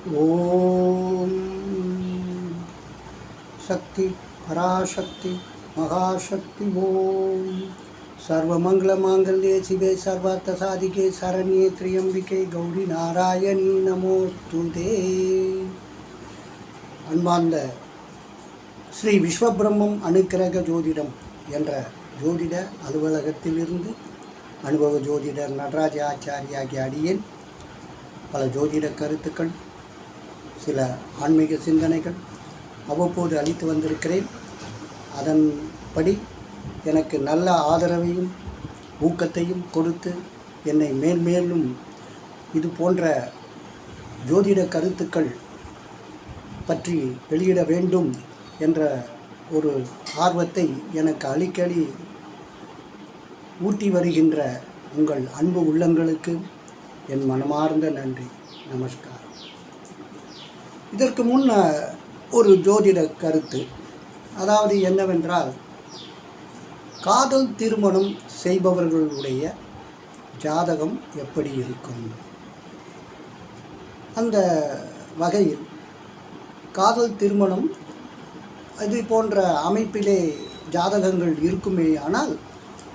ஓம் சக்தி பராசக்தி மகாசக்தி. ஓம் சர்வமங்கள மாங்கல்யே சிவே சர்வார்த்த சாதிகே சரண்யே திரியம்பிகே கௌரி நாராயணி நமோஸ்துதே. அன்பார்ந்த ஸ்ரீ விஸ்வபிரம்மம் அனுக்கிரக ஜோதிடம் என்ற ஜோதிட அலுவலகத்திலிருந்து அனுபவ ஜோதிடர் நடராஜ ஆச்சாரியாகிய அடியேன் பல ஜோதிட கருத்துக்கள், சில ஆன்மீக சிந்தனைகள் அவ்வப்போது அளித்து வந்திருக்கிறேன். அதன்படி எனக்கு நல்ல ஆதரவையும் ஊக்கத்தையும் கொடுத்து என்னை மேன்மேலும் இது போன்ற ஜோதிட கருத்துக்கள் பற்றி வெளியிட வேண்டும் என்ற ஒரு ஆர்வத்தை எனக்கு அடிக்கடி ஊட்டி வருகின்ற உங்கள் அன்பு உள்ளங்களுக்கு என் மனமார்ந்த நன்றி, நமஸ்காரம். இதற்கு முன் ஒரு ஜோதிட கருத்து, அதாவது என்னவென்றால், காதல் திருமணம் செய்பவர்களுடைய ஜாதகம் எப்படி இருக்கும்? அந்த வகையில் காதல் திருமணம் இது போன்ற அமைப்பிலே ஜாதகங்கள் இருக்குமே ஆனால்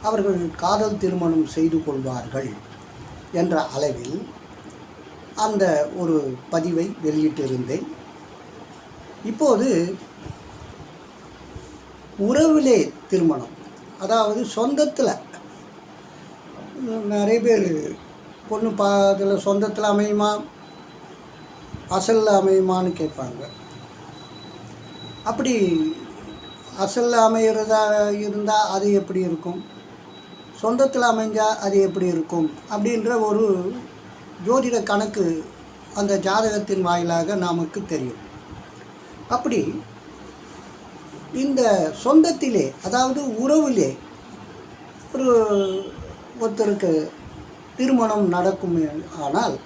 அவர்கள் காதல் திருமணம் செய்து கொள்வார்கள் என்ற அளவில் அந்த ஒரு பதிவை வெளியிட்டிருந்தேன். இப்போது உறவிலே திருமணம், அதாவது சொந்தத்தில் நிறைய பேர் பொண்ணு அதில் சொந்தத்தில் அமையுமா அசலில் அமையுமான்னு கேட்பாங்க. அப்படி அசலில் அமைகிறதா இருந்தால் அது எப்படி இருக்கும், சொந்தத்தில் அமைஞ்சால் அது எப்படி இருக்கும் அப்படின்ற ஒரு ஜோதிட கணக்கு அந்த ஜாதகத்தின் வாயிலாக நமக்கு தெரியும். அப்படி இந்த சொந்தத்திலே, அதாவது உறவிலே ஒருத்தருக்கு திருமணம் நடக்கும் ஆனால்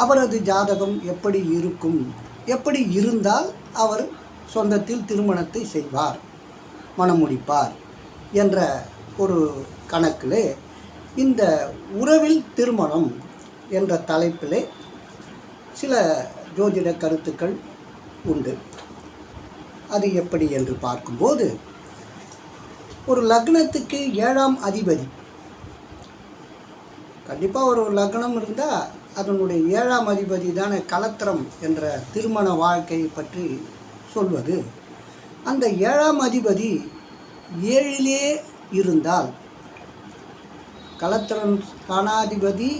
அவரது ஜாதகம் எப்படி இருக்கும், எப்படி இருந்தால் அவர் சொந்தத்தில் திருமணத்தை செய்வார், மணமுடிப்பார் என்ற ஒரு கணக்கிலே இந்த உறவில் திருமணம் என்ற தலைப்பிலே சில ஜோதிட கருத்துக்கள் உண்டு. அது எப்படி என்று பார்க்கும்போது, ஒரு லக்னத்துக்கு 7ஆம் அதிபதி, கண்டிப்பாக ஒரு லக்னம் இருந்தால் அதனுடைய 7ஆம் அதிபதி தானே கலத்திரம் என்ற திருமண வாழ்க்கையை பற்றி சொல்வது. அந்த 7ஆம் அதிபதி 7லே இருந்தால், கலத்திரம் ஸ்தானாதிபதி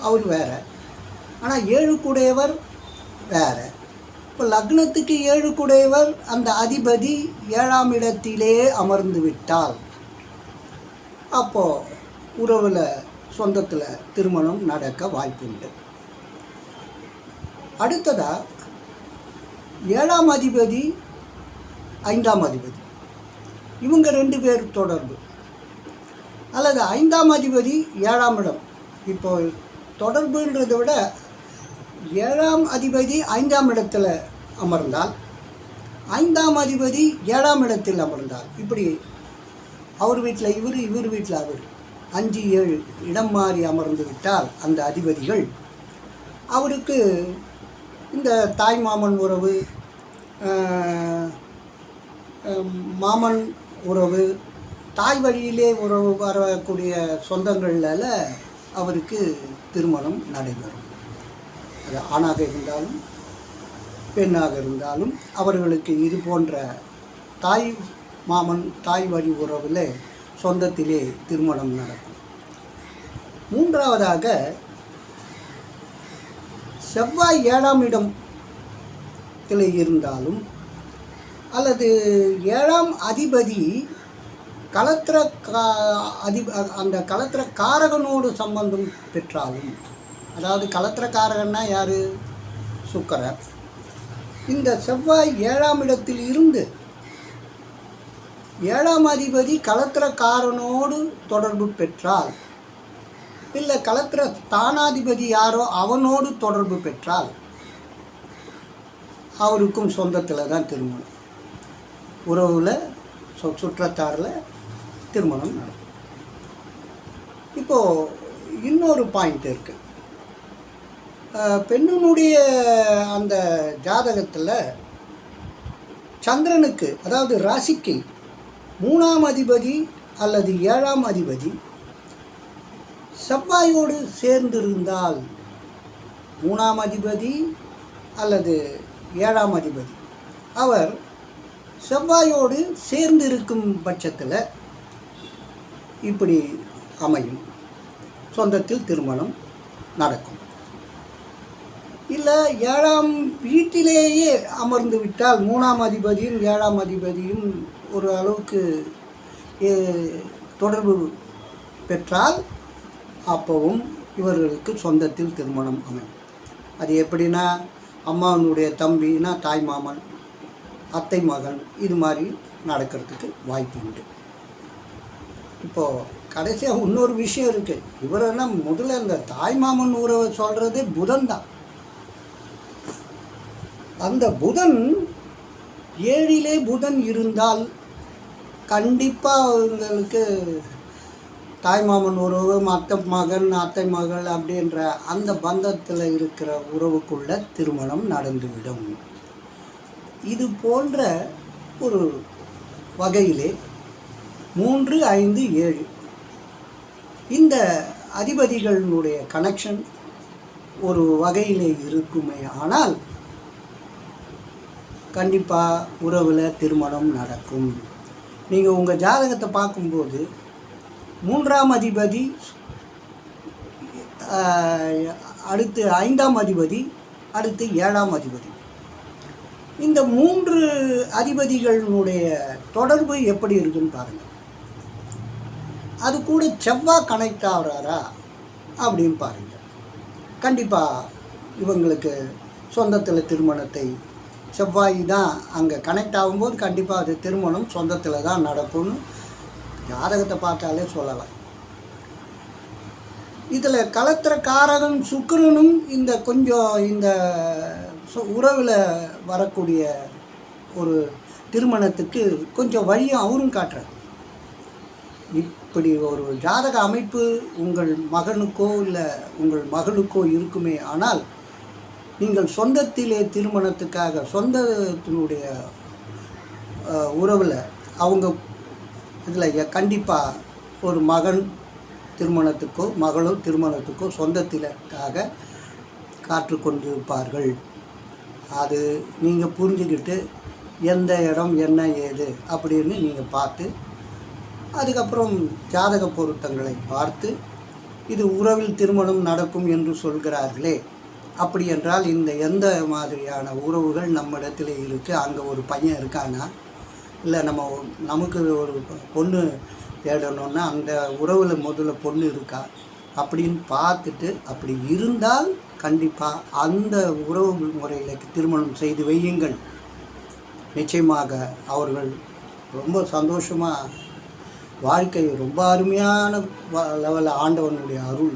அவர் வேறு, ஆனால் 7 கூடையவர் வேறு. இப்போ லக்னத்துக்கு 7 கூடையவர் அந்த அதிபதி 7ஆம் இடத்திலே அமர்ந்து விட்டால் அப்போது உறவில் சொந்தத்தில் திருமணம் நடக்க வாய்ப்புண்டு. அடுத்ததாக 7ஆம் அதிபதி 5ஆம் அதிபதி, இவங்க 2 பேர் தொடர்பு, அல்லது 5ஆம் அதிபதி 7ஆம் இடம். இப்போ தொடர்புன்றதை விட 7ஆம் அதிபதி 5ஆம் இடத்தில் அமர்ந்தால், 5ஆம் அதிபதி 7ஆம் இடத்தில் அமர்ந்தால், இப்படி அவர் வீட்டில் இவர், இவர் வீட்டில் அவர், 5, 7 இடம் மாறி அமர்ந்து விட்டால் அந்த அதிபதிகள் அவருக்கு இந்த தாய் மாமன் உறவு, மாமன் உறவு, தாய் வழியிலே உறவு வரக்கூடிய சொந்தங்களில் அவருக்கு திருமணம் நடைபெறும். அது ஆணாக இருந்தாலும் பெண்ணாக இருந்தாலும் அவர்களுக்கு இது போன்ற தாய் மாமன் தாய் வழி உறவில் சொந்தத்திலே திருமணம் நடக்கும். மூன்றாவதாக செவ்வாய் 7ஆம் இடத்தில் இருந்தாலும், அல்லது 7ஆம் அதிபதி கலத்திர அந்த கலத்திர காரகனோடு சம்பந்தம் பெற்றாலும், அதாவது கலத்திர காரகன்னா யார்? சுக்கிரன். இந்த செவ்வாய் 7ஆம் இடத்தில் இருந்து 7ஆம் அதிபதி கலத்திர காரனோடு தொடர்பு பெற்றால், இல்லை கலத்திர தானாதிபதி யாரோ அவனோடு தொடர்பு பெற்றால் அவருக்கும் சொந்தத்தில் தான் திருமணம், உறவில் சுற்றத்தாரில் திருமணம் நடக்கும். இப்போது இன்னொரு பாயிண்ட் இருக்குது, பெண்ணினுடைய அந்த ஜாதகத்தில் சந்திரனுக்கு, அதாவது ராசிக்கு 3ஆம் அதிபதி அல்லது 7ஆம் அதிபதி செவ்வாயோடு சேர்ந்திருந்தால், 3ஆம் அதிபதி அல்லது 7ஆம் அதிபதி அவர் செவ்வாயோடு சேர்ந்திருக்கும் பட்சத்தில் இப்படி அமையும். சொந்தத்தில் திருமணம் நடக்கும். இல்லை 7ஆம் வீட்டிலேயே அமர்ந்து விட்டால், 3ஆம் அதிபதியும் 7ஆம் அதிபதியும் ஒரு அளவுக்கு தொடர்பு பெற்றால் அப்போவும் இவர்களுக்கு சொந்தத்தில் திருமணம் அமையும். அது எப்படின்னா, அம்மாவனுடைய தம்பினா தாய் மாமன், அத்தை மகன், இது மாதிரி நடக்கிறதுக்கு வாய்ப்பு உண்டு. இப்போது கடைசியாக இன்னொரு விஷயம் இருக்குது. இவரெல்லாம் முதல்ல இந்த தாய் மாமன் உறவை சொல்கிறதே புதன் தான். அந்த புதன் 7லே புதன் இருந்தால் கண்டிப்பாக அவங்களுக்கு தாய்மாமன் உறவு, அத்தை மகன், அத்தை மகள் அப்படின்ற அந்த பந்தத்தில் இருக்கிற உறவுக்குள்ள திருமணம் நடந்துவிடும். இது போன்ற ஒரு வகையிலே 3, 5, 7 இந்த அதிபதிகளுடைய கனெக்ஷன் ஒரு வகையிலே இருக்குமே ஆனால் கண்டிப்பாக உறவில் திருமணம் நடக்கும். நீங்கள் உங்கள் ஜாதகத்தை பார்க்கும்போது 3ஆம் அதிபதி, அடுத்து 5ஆம் அதிபதி, அடுத்து 7ஆம் அதிபதி, இந்த 3 அதிபதிகளுடைய தொடர்பு எப்படி இருக்குன்னு பாருங்கள். அது கூட செவ்வாய் கனெக்ட் ஆகிறாரா அப்படின்னு பாருங்கள். கண்டிப்பாக இவங்களுக்கு சொந்தத்தில் திருமணத்தை, செவ்வாய் தான் அங்கே கனெக்ட் ஆகும்போது கண்டிப்பாக அது திருமணம் சொந்தத்தில் தான் நடக்கும்னு ஜாதகத்தை பார்த்தாலே சொல்லலாம். இதில் கலத்திர காரகன் சுக்கிரனும் இந்த கொஞ்சம் இந்த உறவில் வரக்கூடிய ஒரு திருமணத்துக்கு கொஞ்சம் வழியும் அவரும் காட்டுறார். இப்படி ஒரு ஜாதக அமைப்பு உங்கள் மகனுக்கோ இல்லை உங்கள் மகளுக்கோ இருக்குமே ஆனால் நீங்கள் சொந்தத்திலே திருமணத்துக்காக, சொந்தத்தினுடைய உறவில் அவங்க இதில் கண்டிப்பாக ஒரு மகன் திருமணத்துக்கோ மகளோ திருமணத்துக்கோ சொந்தத்திற்காக காற்று கொண்டிருப்பார்கள். அது நீங்கள் புரிஞ்சுக்கிட்டு எந்த இடம் என்ன ஏது அப்படின்னு நீங்கள் பார்த்து, அதுக்கப்புறம் ஜாதக பொருத்தங்களை பார்த்து, இது உறவில் திருமணம் நடக்கும் என்று சொல்கிறார்களே, அப்படி என்றால் இந்த எந்த மாதிரியான உறவுகள் நம்மிடத்தில் இருக்குது, அங்கே ஒரு பையன் இருக்கானா, இல்லை நமக்கு ஒரு பொண்ணு தேடணுன்னா அந்த உறவில் முதல்ல பொண்ணு இருக்கா அப்படின்னு பார்த்துட்டு, அப்படி இருந்தால் கண்டிப்பாக அந்த உறவு முறையில் திருமணம் செய்து வையுங்கள். நிச்சயமாக அவர்கள் ரொம்ப சந்தோஷமாக வாழ்க்கை ரொம்ப அருமையான லெவலில் ஆண்டவனுடைய அருள்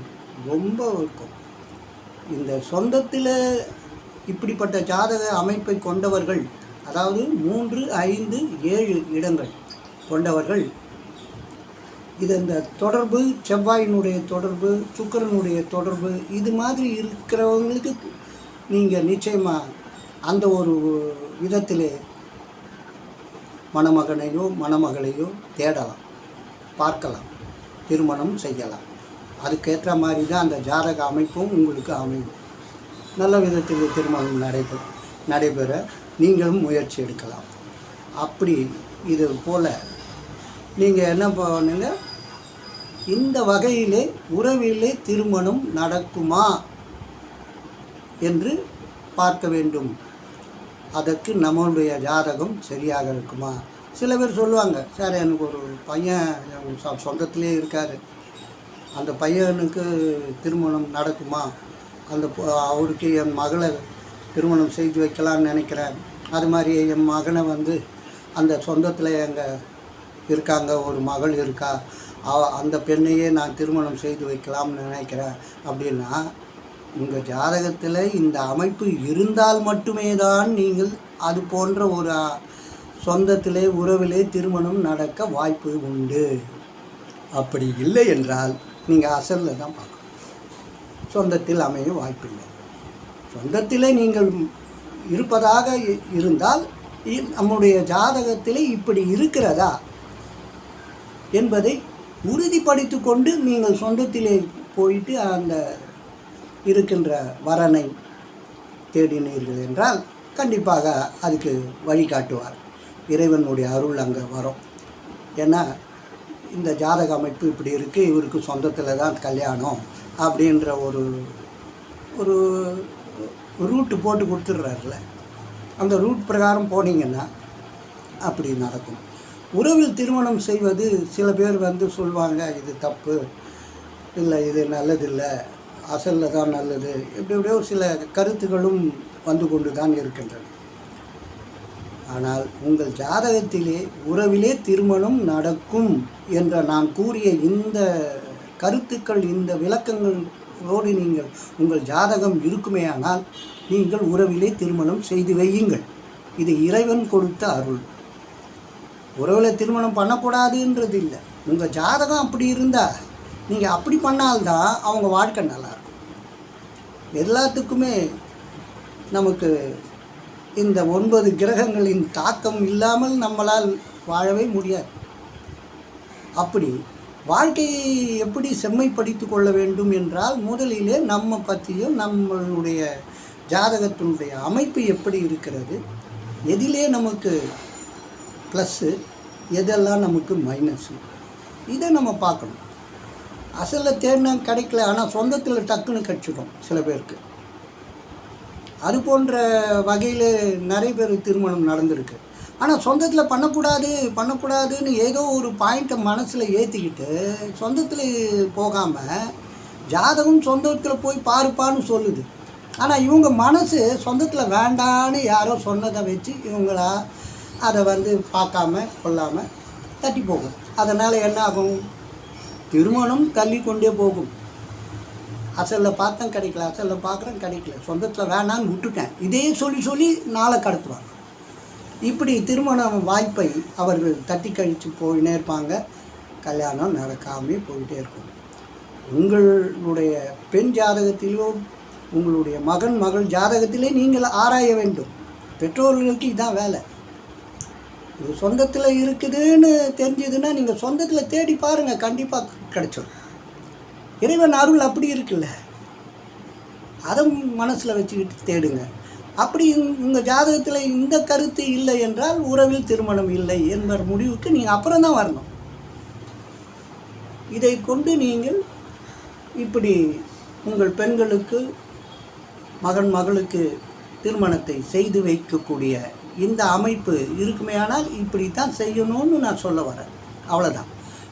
ரொம்ப இருக்கும். இந்த சொந்தத்தில் இப்படிப்பட்ட ஜாதக அமைப்பை கொண்டவர்கள், அதாவது 3, 5, 7 இடங்கள் கொண்டவர்கள், இது இந்த தொடர்பு, செவ்வாயினுடைய தொடர்பு, சுக்கிரனுடைய தொடர்பு, இது மாதிரி இருக்கிறவங்களுக்கு நீங்கள் நிச்சயமாக அந்த ஒரு விதத்திலே மணமகனையோ மணமகளையோ தேடலாம், பார்க்கலாம், திருமணம் செய்யலாம். அதுக்கேற்ற மாதிரி தான் அந்த ஜாதக அமைப்பும் உங்களுக்கு அமையும். நல்ல விதத்தில் திருமணம் நடைபெற நீங்களும் முயற்சி எடுக்கலாம். அப்படி இது போல் நீங்கள் என்ன பண்ணுங்க, இந்த வகையிலே உறவிலே திருமணம் நடக்குமா என்று பார்க்க வேண்டும். அதற்கு நம்மளுடைய ஜாதகம் சரியாக இருக்குமா? சில பேர் சொல்லுவாங்க, சார் எனக்கு ஒரு பையன் சொந்தத்திலே இருக்கார், அந்த பையனுக்கு திருமணம் நடக்குமா, அவருக்கு என் மகளை திருமணம் செய்து வைக்கலான்னு நினைக்கிறேன், அது மாதிரி என் மகனை அந்த சொந்தத்தில் எங்கள் இருக்காங்க, ஒரு மகள் இருக்கா, அந்த பெண்ணையே நான் திருமணம் செய்து வைக்கலாம்னு நினைக்கிறேன் அப்படின்னா, உங்கள் ஜாதகத்தில் இந்த அமைப்பு இருந்தால் மட்டுமே தான் நீங்கள் அது போன்ற ஒரு சொந்தத்திலே உறவிலே திருமணம் நடக்க வாய்ப்பு உண்டு. அப்படி இல்லை என்றால் நீங்கள் அசலில் தான் பார்க்கணும், சொந்தத்தில் அமைய வாய்ப்பில்லை. சொந்தத்திலே நீங்கள் இருப்பதாக இருந்தால் நம்முடைய ஜாதகத்திலே இப்படி இருக்கிறதா என்பதை உறுதிப்படுத்தி கொண்டு நீங்கள் சொந்தத்திலே போயிட்டு அந்த இருக்கின்ற வரனை தேடினீர்கள் என்றால் கண்டிப்பாக அதுக்கு வழிகாட்டுவார். இறைவனுடைய அருள் அங்கே வரும். ஏன்னா இந்த ஜாதக அமைப்பு இப்படி இருக்குது, இவருக்கு சொந்தத்தில் தான் கல்யாணம் அப்படின்ற ஒரு ஒரு ரூட்டு போட்டு கொடுத்துட்றாருல, அந்த ரூட் பிரகாரம் போனீங்கன்னா அப்படி நடக்கும். உறவில் திருமணம் செய்வது சில பேர் சொல்லுவாங்க இது தப்பு இல்லை, இது நல்லதில்லை, அசலில் தான் நல்லது, எப்படியோ சில கருத்துக்களும் வந்து கொண்டு தான் இருக்கின்றன. ஆனால் உங்கள் ஜாதகத்திலே உறவிலே திருமணம் நடக்கும் என்ற நான் கூறிய இந்த கருத்துக்கள், இந்த விளக்கங்களோடு நீங்கள் உங்கள் ஜாதகம் இருக்குமேயானால் நீங்கள் உறவிலே திருமணம் செய்து வையுங்கள். இது இறைவன் கொடுத்த அருள். உறவில் திருமணம் பண்ணக்கூடாதுன்றது இல்லை. உங்கள் ஜாதகம் அப்படி இருந்தால் நீங்கள் அப்படி பண்ணால்தான் அவங்க வாழ்க்கை நல்லாயிருக்கும். எல்லாத்துக்குமே நமக்கு இந்த 9 கிரகங்களின் தாக்கம் இல்லாமல் நம்மளால் வாழவே முடியாது. அப்படி வாழ்க்கையை எப்படி செம்மைப்படுத்தி கொள்ள வேண்டும் என்றால் முதலிலே நம்ம பற்றியும் நம்மளுடைய ஜாதகத்தினுடைய அமைப்பு எப்படி இருக்கிறது, எதிலே நமக்கு ப்ளஸ்ஸு, எதெல்லாம் நமக்கு மைனஸு, இதை நம்ம பார்க்கணும். அசலில் தேடினா கிடைக்கல, ஆனால் சொந்தத்தில் டக்குன்னு கிடச்சிடும் சில பேருக்கு. அது போன்ற வகையில் நிறைய பேர் திருமணம் நடந்திருக்கு. ஆனால் சொந்தத்தில் பண்ணக்கூடாதுன்னு ஏதோ ஒரு பாயிண்ட்டை மனசில் ஏற்றிக்கிட்டு சொந்தத்தில் போகாமல் ஜாதகம் சொந்தத்தில் போய் பாருப்பான்னு சொல்லுது. ஆனால் இவங்க மனசு சொந்தத்தில் வேண்டான்னு யாரோ சொன்னதை வச்சு இவங்களா அதை பார்க்காம கொள்ளாமல் தட்டி போகும். அதனால் என்ன ஆகும்? திருமணம் தள்ளி கொண்டே போகும். அசலில் பார்த்தேன் கிடைக்கல, அசலில் பார்க்குறேன் கிடைக்கல, சொந்தத்தில் வேணான்னு விட்டுட்டேன், இதே சொல்லி நாளை கடத்துவாங்க. இப்படி திருமண வாய்ப்பை அவர்கள் தட்டி கழித்து போயினே இருப்பாங்க. கல்யாணம் நடக்காமே போயிட்டே இருக்கும். உங்களுடைய பெண் ஜாதகத்திலோ உங்களுடைய மகன் மகள் ஜாதகத்திலே நீங்கள் ஆராய வேண்டும். பெற்றோர்களுக்கு இதான் வேலை. இது சொந்தத்தில் இருக்குதுன்னு தெரிஞ்சதுன்னா நீங்கள் சொந்தத்தில் தேடி பாருங்கள், கண்டிப்பாக கிடைச்சிடும். இறைவன் அருள் அப்படி இருக்குல்ல, அதை மனசில் வச்சுக்கிட்டு தேடுங்க. அப்படி உங்கள் ஜாதகத்தில் இந்த கருத்து இல்லை என்றால் உறவில் திருமணம் இல்லை என்பது முடிவுக்கு நீங்கள் அப்புறம் தான் வரணும். இதை கொண்டு நீங்கள் இப்படி உங்கள் பெண்களுக்கு மகன் மகளுக்கு திருமணத்தை செய்து வைக்கக்கூடிய இந்த அமைப்பு இருக்குமேயானால் இப்படி தான் செய்யணும்னு நான் சொல்ல வரேன். அவ்வளோதான்.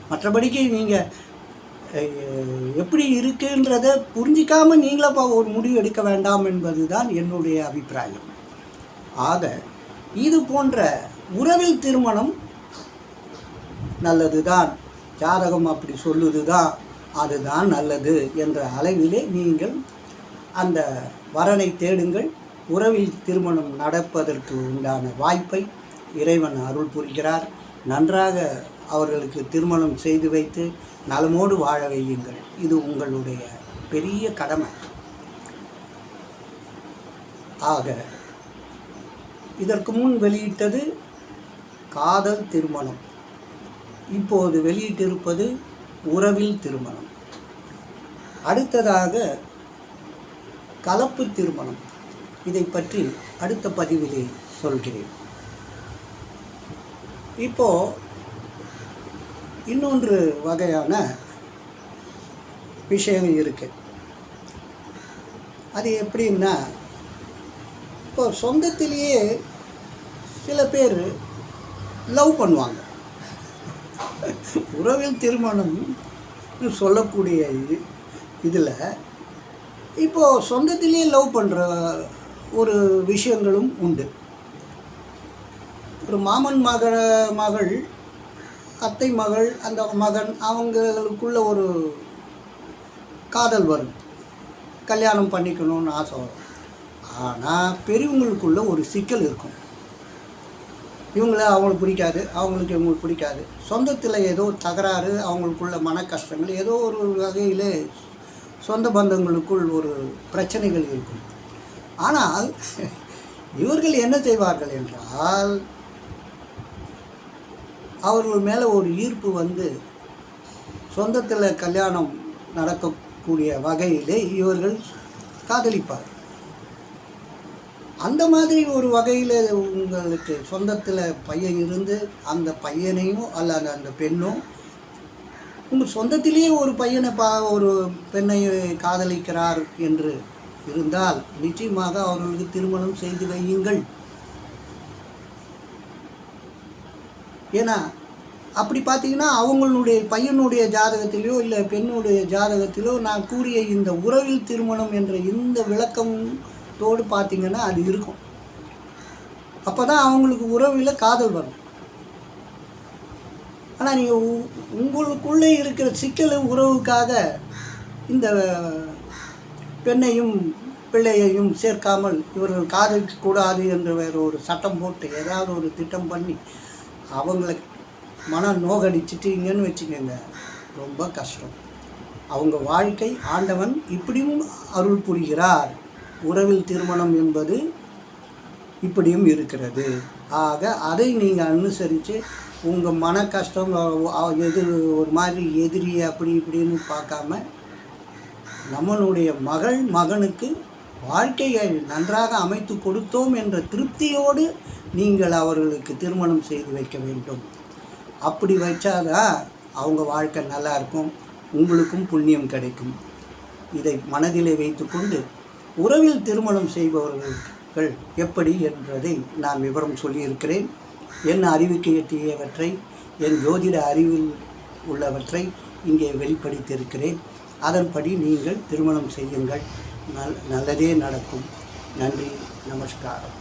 மற்றபடிக்கு நீங்கள் எப்படி இருக்குன்றதை புரிஞ்சிக்காமல் நீங்களா ஒரு முடிவு எடுக்க வேண்டாம் என்பது தான் என்னுடைய அபிப்பிராயம். ஆக இது போன்ற உறவில் திருமணம் நல்லது தான், ஜாதகம் அப்படி சொல்லுது தான், அதுதான் நல்லது என்ற அளவிலே நீங்கள் அந்த வரனை தேடுங்கள். உறவில் திருமணம் நடப்பதற்கு உண்டான வாய்ப்பை இறைவன் அருள் புரிகிறார். நன்றாக அவர்களுக்கு திருமணம் செய்து வைத்து நலமோடு வாழ வையுங்கள். இது உங்களுடைய பெரிய கடமை. ஆக இதற்கு முன் வெளியிட்டது காதல் திருமணம், இப்போது வெளியிட்டிருப்பது உறவில் திருமணம். அடுத்ததாக கலப்பு திருமணம். இதை பற்றி அடுத்த பதிவிலே சொல்கிறேன். இப்போது இன்னொன்று வகையான விஷயம் இருக்குது. அது எப்படின்னா, இப்போ சொந்தத்திலேயே சில பேர் லவ் பண்ணுவாங்க. உறவில் திருமணம் சொல்லக்கூடிய இதில் இப்போது சொந்தத்திலேயே லவ் பண்ணுற ஒரு விஷயங்களும் உண்டு. ஒரு மாமன் மகள் அத்தை மகள் அந்த மகன் அவங்களுக்குள்ள ஒரு காதல் வரும், கல்யாணம் பண்ணிக்கணும்னு ஆசை வரும். ஆனால் பெரியவங்களுக்குள்ள ஒரு சிக்கல் இருக்கும். அவங்களுக்கு பிடிக்காது, இவங்களுக்கு பிடிக்காது. சொந்தத்தில் ஏதோ தகராறு, அவங்களுக்குள்ள மன கஷ்டங்கள், ஏதோ ஒரு வகையில் சொந்த பந்தங்களுக்குள் ஒரு பிரச்சனைகள் இருக்கும். ஆனால் இவர்கள் என்ன செய்வார்கள் என்றால், அவர்கள் மேலே ஒரு ஈர்ப்பு வந்து சொந்தத்தில் கல்யாணம் நடக்கக்கூடிய வகையிலே இவர்கள் காதலிப்பார்கள். அந்த மாதிரி ஒரு வகையில் உங்களுக்கு சொந்தத்தில் பையன் இருந்து அந்த பையனையும் அல்லது அந்த பெண்ணும் உங்கள் சொந்தத்திலேயே ஒரு பையனை ஒரு பெண்ணை காதலிக்கிறார் என்று இருந்தால் நிச்சயமாக அவர்களுக்கு திருமணம் செய்து வையுங்கள். ஏன்னா அப்படி பார்த்தீங்கன்னா அவங்களுடைய பையனுடைய ஜாதகத்திலோ இல்லை பெண்ணுடைய ஜாதகத்திலோ நான் கூறிய இந்த உறவில் திருமணம் என்ற இந்த விளக்கத்தோடு பார்த்தீங்கன்னா அது இருக்கும். அப்போ தான் அவங்களுக்கு உறவில் காதல் வரும். ஆனால் நீங்கள் உங்களுக்குள்ளே இருக்கிற சிக்கல் உறவுக்காக இந்த பெண்ணையும் பிள்ளையையும் சேர்க்காமல் இவர்கள் காதலிக்கக்கூடாது என்று வேறு ஒரு சட்டம் போட்டு ஏதாவது ஒரு திட்டம் பண்ணி அவங்கள மனம் நோகடிச்சிட்டிங்கன்னு வச்சுக்கோங்க, ரொம்ப கஷ்டம். அவங்க வாழ்க்கை ஆண்டவன் இப்படியும் அருள் புரிகிறார். உறவில் திருமணம் என்பது இப்படியும் இருக்கிறது. ஆக அதை நீங்கள் அனுசரித்து உங்கள் மன கஷ்டம் எது ஒரு மாதிரி எதிரி அப்படி இப்படின்னு பார்க்காம நம்மளுடைய மகனுக்கு வாழ்க்கையை நன்றாக அமைத்து கொடுத்தோம் என்ற திருப்தியோடு நீங்கள் அவர்களுக்கு திருமணம் செய்து வைக்க வேண்டும். அப்படி வச்சாதான் அவங்க வாழ்க்கை நல்லா இருக்கும், உங்களுக்கும் புண்ணியம் கிடைக்கும். இதை மனதிலே வைத்துக்கொண்டு உறவில் திருமணம் செய்பவர்கள் எப்படி என்பதை நான் விவரம் சொல்லியிருக்கிறேன். என் அறிவுக்கு எட்டியவற்றை, என் ஜோதிட அறிவில் உள்ளவற்றை இங்கே வெளிப்படுத்தியிருக்கிறேன். அதன்படி நீங்கள் திருமணம் செய்யுங்கள். நல்லதே நடக்கும். நன்றி, நமஸ்காரம்.